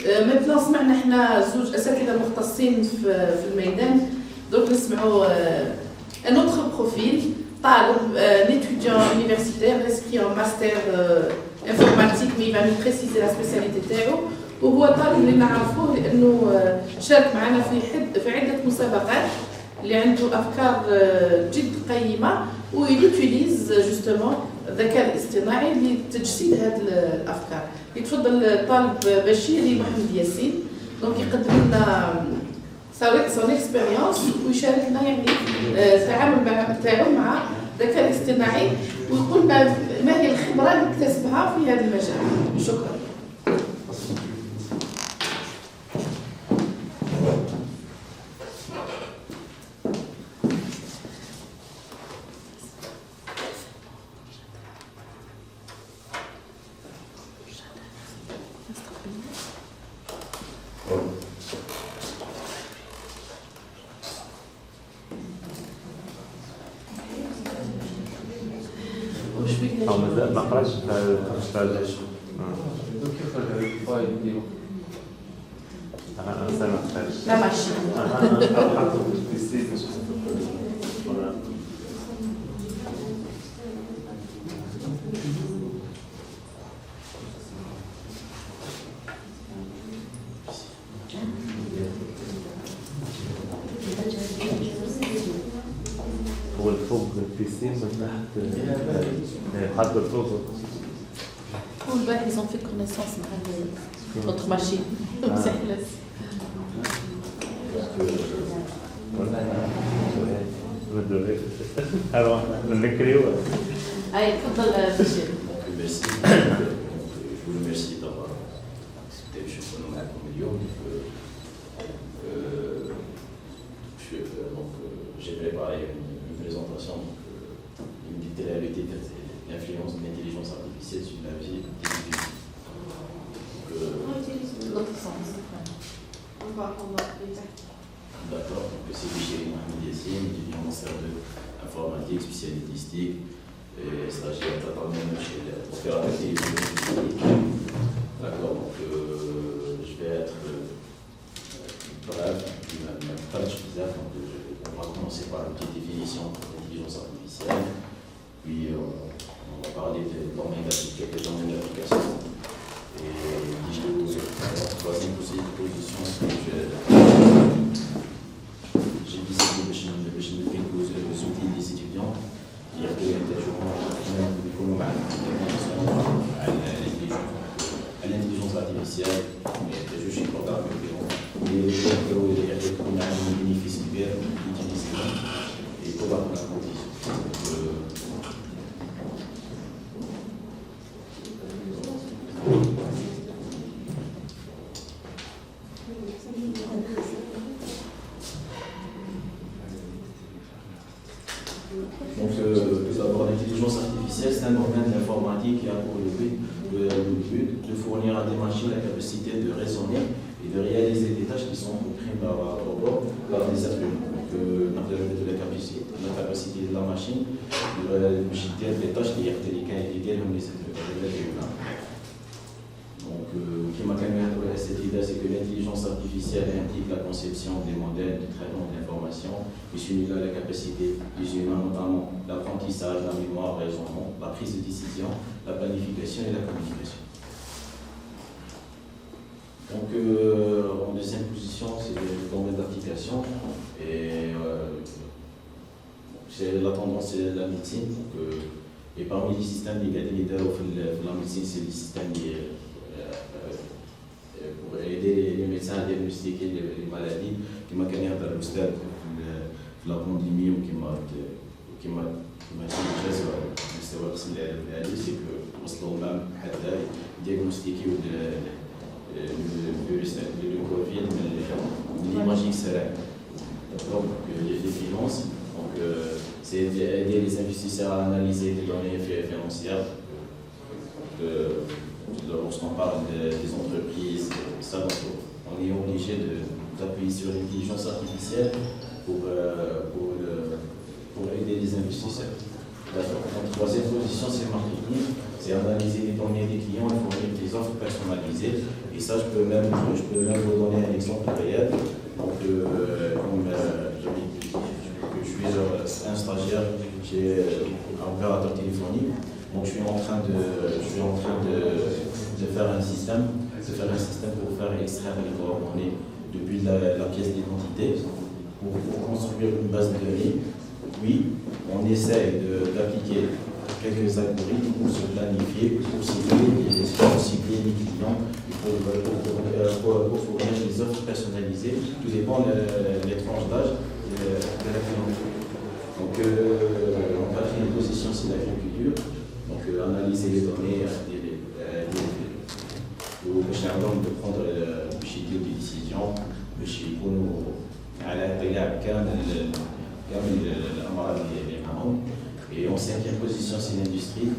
مثلا سمعنا احنا زوج اساتذه مختصين في الميدان. دوك نسمعوا ان اوتر بروفيل طالب étudiant universitaire inscrit en master informatique mais il va nous préciser la spécialité تاعو. وهو طالب اللي نعرفوه لانه شارك معنا في عده مسابقات اللي عنده افكار جد قيمه ويوتيليز جوستومون الذكاء الاصطناعي لتجسيد هذه الافكار. يتفضل الطالب بشيري محمد ياسين دونك يقدم لنا سون اكسبيريونس ويشاركنا يعني التعامل تاعو مع الذكاء الاصطناعي ويقول ما هي الخبره اللي اكتسبها في هذا المجال. شكرا. ما قراش الفايل ديالو لا ماشي هو الفوق البيسين من تحت حد الفوق. كل باقي ils ont fait connaissance مع notre machine. C'est classe. Alors, نكريو. أي تفضل بشير. Merci. Je vous remercie d'avoir accepté le choix معكم اليوم. J'ai préparé une présentation, une télé-réalité de l'influence de l'intelligence artificielle sur la vie des individus. D'accord, donc c'est Michel Mohamed Yassine, étudiant en master d'informatique, spécialistique, et stagiaire totalement chez l'opérateur télévision. D'accord, donc je vais être bref, pas de bizarre, donc on va commencer par une petite définition de l'intelligence artificielle, puis on va parler des domaines d'application. Et la troisième position, j'ai décidé de faire les outils des étudiants, qui ont l'intelligence artificielle, mais je suis programme يكون عندهم bénéfice كبير للutilisateur et pour la condition. Donc, tout d'abord, l'intelligence artificielle, c'est un domaine de l'informatique qui a pour le but de fournir à des machines la capacité de raisonner et de réaliser des tâches qui sont comprises par des êtres humains. Donc, la capacité de la machine de réaliser des tâches qui sont égales aux êtres humains. Donc, cette idée, c'est que l'intelligence artificielle implique la conception des modèles de traitement d'informations qui simulent la capacité des humains, notamment l'apprentissage, la mémoire, le raisonnement, la prise de décision, la planification et la communication. Donc, en deuxième position, c'est le domaine d'application. Et c'est la tendance, c'est la médecine. Donc, et parmi les systèmes leaders de la médecine, c'est les systèmes pour aider les médecins à diagnostiquer les maladies. Qui m'a gagné dans le stade de la pandémie ou qui m'a dit que c'est que même diagnostiquer le virus, le Covid, l'imaging cérébrale. Donc, les finances, donc, c'est aider les investisseurs à analyser les données financières. Lorsqu'on parle des entreprises, ça, on est obligé d'appuyer sur l'intelligence artificielle pour aider les investisseurs. La troisième position, c'est le marketing. C'est analyser les données des clients et fournir des offres personnalisées et Et ça, je peux même vous donner un exemple réel. Donc, comme je suis un stagiaire chez un opérateur téléphonique, donc je suis en train de faire un système, pour faire extraire les coordonnées depuis la pièce d'identité pour construire une base de données. Puis, on essaye d'appliquer quelques algorithmes pour se planifier, pour cibler les clients, pour fournir des offres personnalisées. Tout dépend de les tranches d'âge de la clientèle. Donc, en quatrième position, c'est l'agriculture. Donc, analyser les données, de prendre des décisions, et en cinquième position, c'est l'industrie.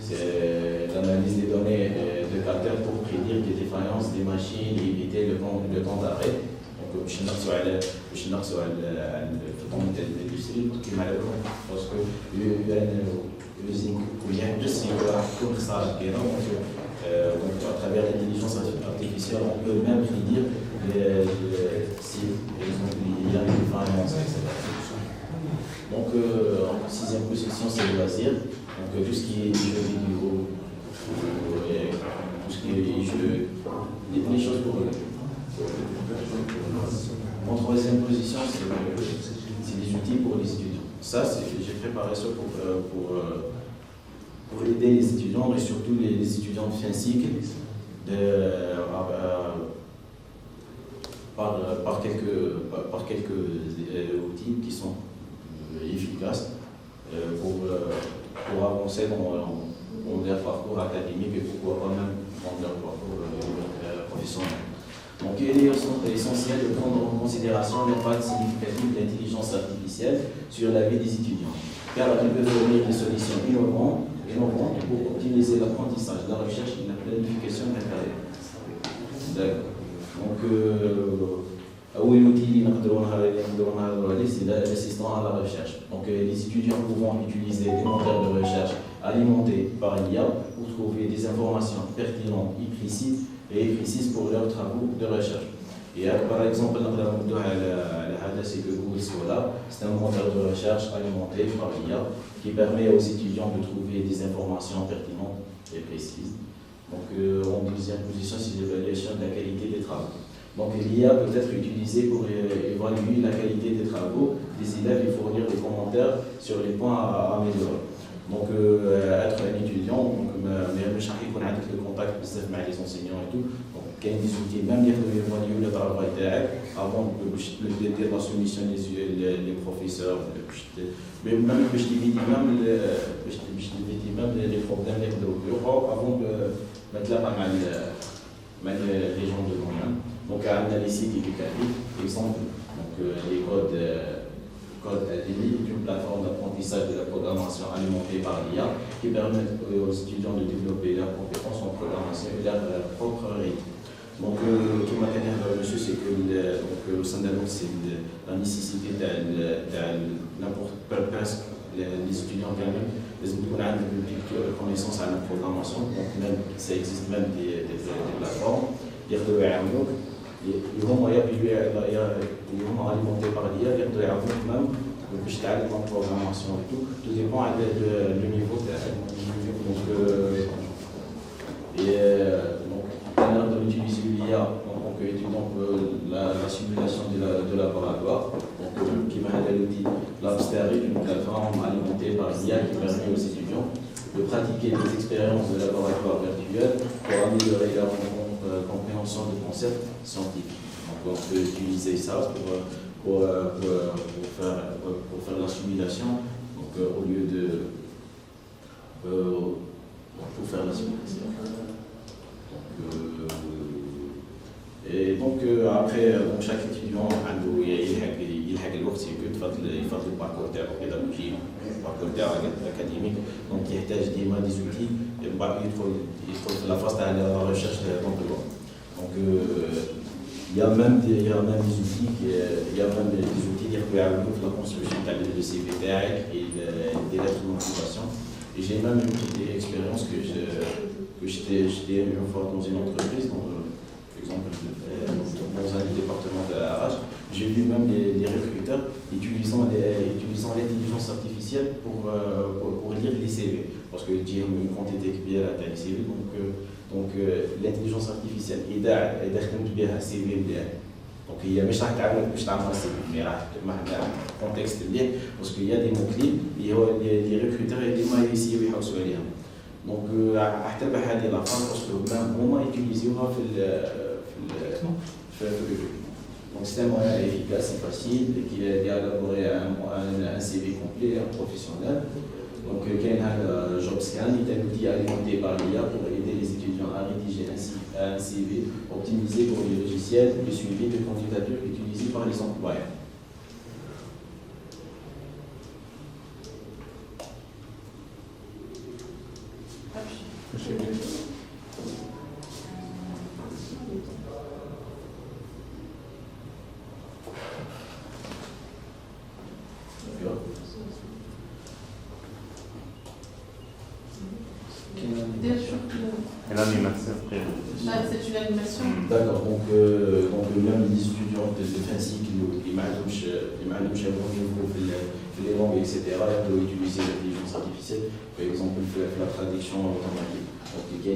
C'est l'analyse des données de capteurs pour prédire des défaillances des machines et éviter le temps d'arrêt. Donc, je suis l'industrie qui m'a parce que donc, à travers l'intelligence artificielle, on peut même prédire si il y a une défaillance, etc. Donc, en sixième position, c'est le loisir. Donc, tout ce qui est jeux vidéo, tout ce qui est jeux, les choses pour eux. En troisième position, c'est les outils pour les étudiants. Ça, j'ai préparé ça pour aider les étudiants, et surtout les étudiants de fin cycle, par quelques outils qui sont efficaces pour avancer dans leur parcours académique et pourquoi pas même dans leur parcours professionnel. Donc, il est essentiel de prendre en considération l'impact significatif de l'intelligence artificielle sur la vie des étudiants, car elle peut fournir des solutions innovantes pour optimiser l'apprentissage, la recherche et la planification de la carrière. D'accord. Donc, c'est l'assistant à la recherche. Donc, les étudiants pouvant utiliser des moteurs de recherche alimentés par l'IA pour trouver des informations pertinentes et précises pour leurs travaux de recherche. Et par exemple, c'est que Google Scholar, c'est un moteur de recherche alimenté par l'IA qui permet aux étudiants de trouver des informations pertinentes et précises. Donc, en deuxième position, c'est l'évaluation de la qualité des travaux. Donc, l'IA peut être utilisée pour évaluer la qualité des travaux des élèves et fournir des commentaires sur les points à améliorer. Donc, être un étudiant, mais je sais qu'on a le contact avec les enseignants et tout. Donc, il y a des outils, même les évaluer le travail avant de la soumission des professeurs, mais même je t'évite même les problèmes de bureau avant de mettre là pas mal les gens de nous. Donc, à analyser des exemple, donc les codes d'une plateforme d'apprentissage de la programmation alimentée par l'IA qui permettent aux étudiants de développer leurs compétences en programmation et leur propre rythme. Donc, tout ma carrière, monsieur, c'est que au sein de c'est la nécessité presque les étudiants les connaissances à la programmation, donc même ça existe même des plateformes. Ils vont alimentés par l'IA, même je t'aide en programmation et tout dépend du niveau de de l'utiliser l'IA en tant qu'étudiant pour la simulation de laboratoire, qui m'a aidé l'outil Labster est une plateforme alimentée par l'IA qui permet aux étudiants de pratiquer des expériences de laboratoire virtuel pour améliorer leur compréhension de concepts scientifiques. Donc, on peut utiliser ça pour faire la simulation, donc, au lieu de pour faire la simulation. Et donc après chaque étudiant il a le وقت يفضل الباركور تاعو pédagogique الباركور تاعو académique, donc il يحتاج ديما des outils يدخل في la phase تاع la recherche d'emploi. Donc il y a même des outils qui يعاونوك la construction تاع le CV تاعك et des lettres de motivation. Et j'ai même une petite expérience que j'étais une fois dans une entreprise exemple, dans un département de la RH, j'ai vu même les recruteurs utilisant l'intelligence artificielle pour lire les CV. Parce que j'ai une quantité bien à la CV, donc l'intelligence artificielle, il a bien un CV bien. Donc il y a مش راح تعمل CV, mais راح contexte bien, parce qu'il y a des mots-clés, les recruteurs ما يسيو يحوسوا عليهم. Donc احتبه هذه الافكار parce que même هما يutiliseوها في Donc c'est un moyen efficace et facile et qui a élaboré un CV complet, un professionnel. Donc il y a un job scan, il est un outil alimenté par l'IA pour aider les étudiants à rédiger un CV optimisé pour les logiciels de suivi de candidature utilisés par les employeurs. L'animation. C'est une animation. D'accord, donc même les étudiants de fin cycle qui m'ont niveau les langues, etc., peuvent utiliser l'intelligence artificielle, par exemple la traduction automatique. Donc il y a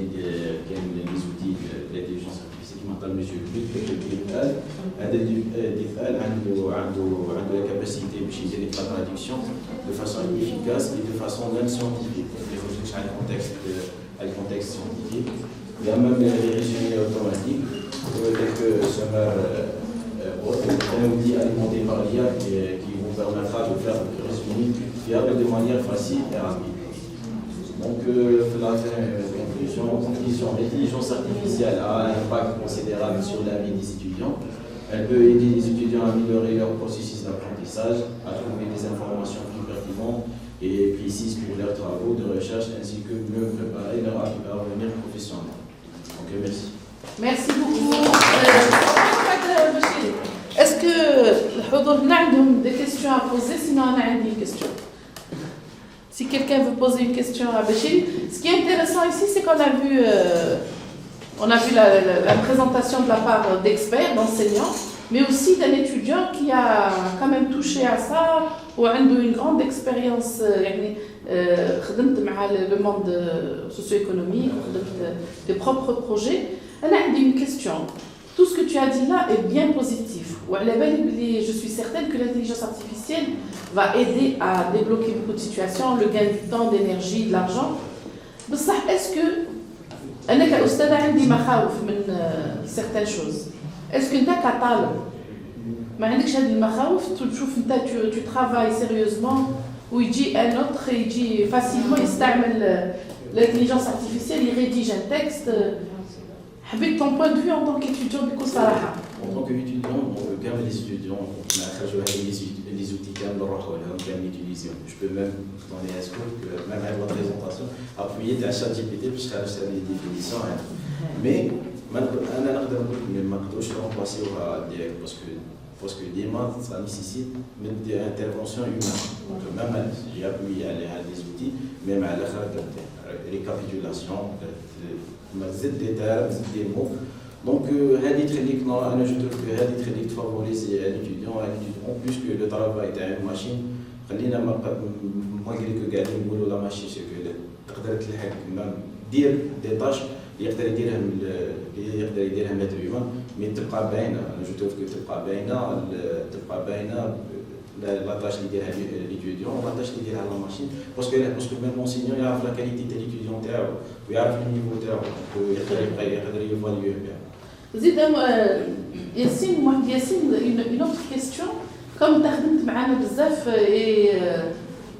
des outils de l'intelligence artificielle qui m'appellent Monsieur le but, la capacité d'utiliser la traduction de façon efficace et de façon même scientifique. Il faut chercher un contexte scientifique. Il y a même les résumés automatiques, quelques sommaires, un outil alimenté par l'IA qui vous permettra de faire des résumés fiables de manière facile et rapide. Donc, la conclusion, l'intelligence artificielle a un impact considérable sur la vie des étudiants. Elle peut aider les étudiants à améliorer leur processus d'apprentissage, à trouver des informations plus pertinentes et précises pour leurs travaux de recherche, ainsi que mieux préparer leur avenir professionnel. Donc, merci. Merci beaucoup. Est-ce que الحضور عندهم des questions à poser? Sinon, on a une question. Si quelqu'un veut poser une question à Béchir, ce qui est intéressant ici, c'est qu'on a vu la présentation de la part d'experts, d'enseignants, mais aussi d'un étudiant qui a quand même touché à ça, ou a une grande expérience, خدمت مع le monde socio-économique, des propres projets. Elle a une question. Tout ce que tu as dit là est bien positif. Je suis certaine que l'intelligence artificielle va aider à débloquer beaucoup de situations, le gain du temps, d'énergie, de l'argent. Est-ce que أنا كأستاذة عندي مخاوف من certaines choses. Est-ce que أنت كطالب ما عندكش هذه المخاوف تشوف أنت tu travailles sérieusement ويجي un autre يجي facilement يستعمل l'intelligence artificielle, il rédige un texte. حبيت ton point de vue en tant qu'étudiant بكل صراحة. En tant qu'étudiant, كامل les étudiants les outils كامل نروحوا لهم كامل utiliser. Je peux même donner un scoop que même avec votre présentation appuyer sur ChatGPT باش خرج لي définition. Mais أنا نقدر نقول ما نقدروش remplacer direct parce que ديما ça nécessite même des interventions humaines. Donc même j'ai appuyé على des outils même على خاطر récapitulation زد des termes زد des mots. Donc, هذه تخليك أنا جو trouve que هذه تخليك تفافوريزي l'étudiant plus que le travail تاع une machine. خلينا malgré que قاعدين نقولوا لا ماشين سي كو تقدر تلحق دير دي طاش يقدر يديرها ماتر هيومان مي تبقى باينه. انا جو trouve que تبقى باينه لا طاش اللي يديرها ليتيديون ولا طاش اللي يديرها لا ماشين باسكو ميم لونسينيون يعرف لا كاليتي تاع ليتيديون تاعو ويعرف النيفو تاعو يقدر يفاليوه بها. زيد Yacine, une autre question. Comme tu as خدمت بزاف et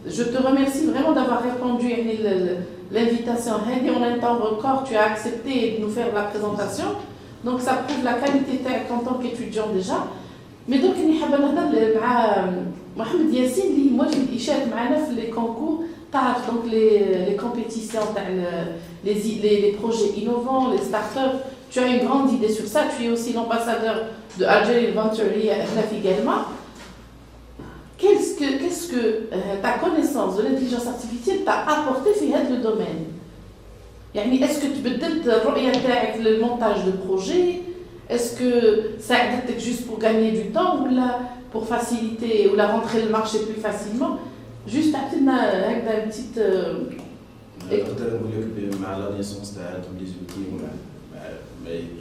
je te remercie vraiment d'avoir répondu à l'invitation. En un temps record, tu as accepté de nous faire la présentation. Donc ça prouve la qualité en tant qu'étudiant déjà. Mais donc je حابة نهضر مع محمد ياسين اللي موجود يشارك معنا في les concours TAF, donc les compétitions, les projets innovants, les startups. Tu as une grande idée sur ça. Tu es aussi l'ambassadeur de Algerian Venture également. Qu'est-ce que ta connaissance de l'intelligence artificielle t'a apporté dans le domaine? Est-ce que tu بدلت الرؤية تاعك le montage de projet? est-ce que ça aide juste pour gagner du temps ou là pour faciliter ou la rentrer le marché plus facilement? Juste à une petite. نقدر نقول لك مع لا نيسونس تاع هادو لي زوتي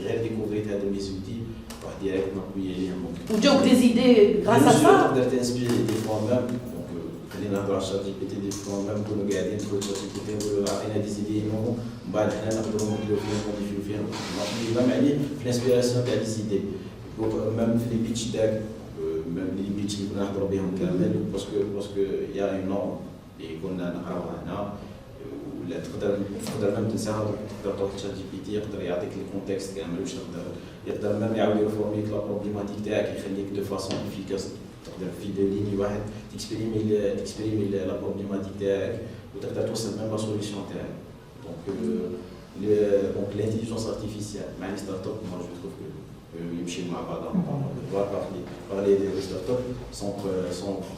غير ديكوفريت هادو لي زوتي واحد ديريكت نقوي عليهم. وجاوك دي زيدي غراس ا سا؟ تقدر تنسبي دي فوا ميم دونك خلينا نهضروا على شات جي بي تي دي فوا ميم نكونوا قاعدين نقولوا شات جي بي تي نقولوا عطينا دي زيدي نو من بعد حنا نقدروا نديروا فيهم نموديفيو فيهم نعطي ميم عليه في الانسبيراسيون تاع لي زيدي ميم في لي بيتش تاعك ميم لي بيتش اللي كنا نهضروا بهم كامل باسكو يا اون نورم اللي كنا نقراوها هنا ولا تقدر ميم تنساها تقدر تروح تشات جي بي تي يقدر يعطيك لي كونتكست كامل واش يقدر ميم يعاود يرفورميك لا بروبليماتيك تاعك يخليك دو فاسون افيكاس تقدر في دو ليني واحد تكسبريمي لا بروبليماتيك تاعك وتقدر توصل ميم لا سوليسيون تاعك دونك l'intelligence artificielle مع لي ستارت اب moi je trouve que يمشيو مع بعضهم. Parler des startups sont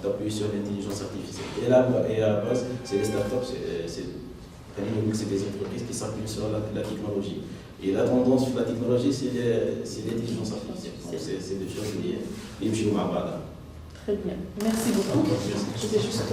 appuyés sur l'intelligence artificielle. Et à la base, c'est les startups, c'est des entreprises qui s'appuient sur la technologie. Et la tendance de la technologie, c'est l'intelligence artificielle. Donc c'est des choses liées. يمشيو مع بعضهم. Très bien. Merci beaucoup. C'était juste